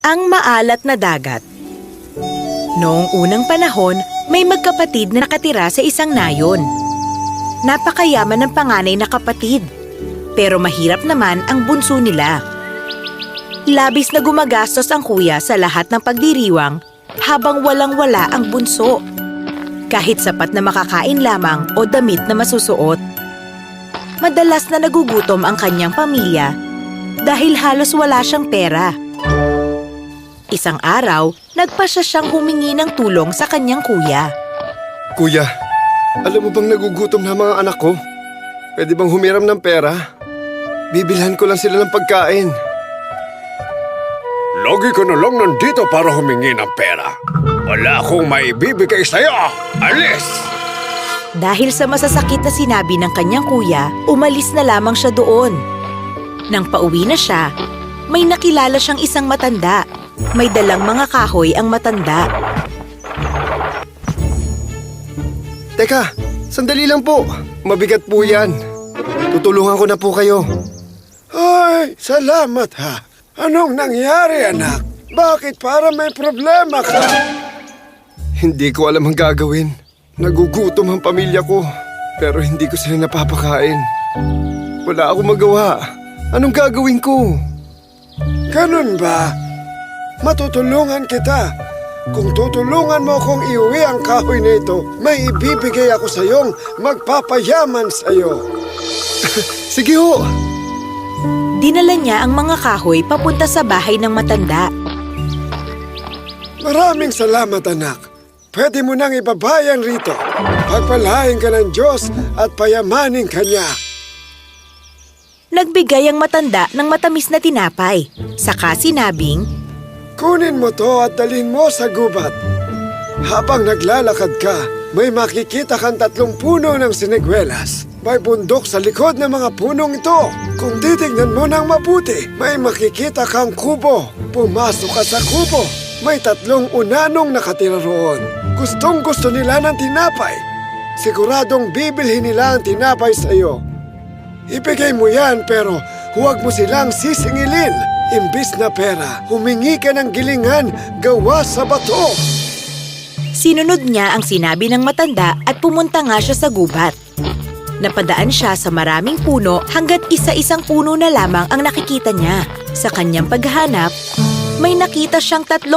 Ang maalat na dagat. Noong unang panahon, may magkapatid na nakatira sa isang nayon. Napakayaman ng panganay na kapatid, pero mahirap naman ang bunso nila. Labis na gumagastos ang kuya sa lahat ng pagdiriwang habang walang-wala ang bunso. Kahit sapat na makakain lamang o damit na masusuot. Madalas na nagugutom ang kanyang pamilya dahil halos wala siyang pera. Isang araw, nagpasya siyang humingi ng tulong sa kanyang kuya. Kuya, alam mo bang nagugutom na mga anak ko? Pwede bang humiram ng pera? Bibilhan ko lang sila ng pagkain. Lagi ka na lang nandito para humingi ng pera. Wala akong maibibigay sa'yo. Alis! Dahil sa masasakit na sinabi ng kanyang kuya, umalis na lamang siya doon. Nang pauwi na siya, may nakilala siyang isang matanda. May dalang mga kahoy ang matanda. Teka, sandali lang po. Mabigat po yan. Tutulungan ko na po kayo. Ay, salamat ha. Anong nangyari, anak? Bakit para may problema ka? Hindi ko alam ang gagawin. Nagugutom ang pamilya ko, pero hindi ko sila napapakain. Wala akong magawa. Anong gagawin ko? Ganun ba? Matutulungan kita. Kung tutulungan mo akong iuwi ang kahoy na ito, may ibibigay ako sa iyong magpapayaman sa iyo. Sige ho! Dinala niya ang mga kahoy papunta sa bahay ng matanda. Maraming salamat, anak. Pwede mo nang ibabayan rito. Pagpalain ka ng Diyos at payamanin ka niya. Nagbigay ang matanda ng matamis na tinapay. Saka sinabing, Kunin mo to at dalhin mo sa gubat. Habang naglalakad ka, may makikita kang 3 puno ng siniguelas. May bundok sa likod ng mga punong ito. Kung titignan mo ng mabuti, may makikita kang kubo. Pumasok ka sa kubo. May 3 unanong nakatira roon. Gustong-gusto nila ng tinapay. Siguradong bibilhin nila ang tinapay sa iyo. Ibigay mo yan pero huwag mo silang sisingilin. Imbis na pera, humingi ka ng gilingan gawa sa bato. sinunod niya ang sinabi ng matanda at pumunta nga siya sa gubat. Napadaan siya sa maraming puno hanggat isa-isang puno na lamang ang nakikita niya. Sa kanyang paghahanap, may nakita siyang 3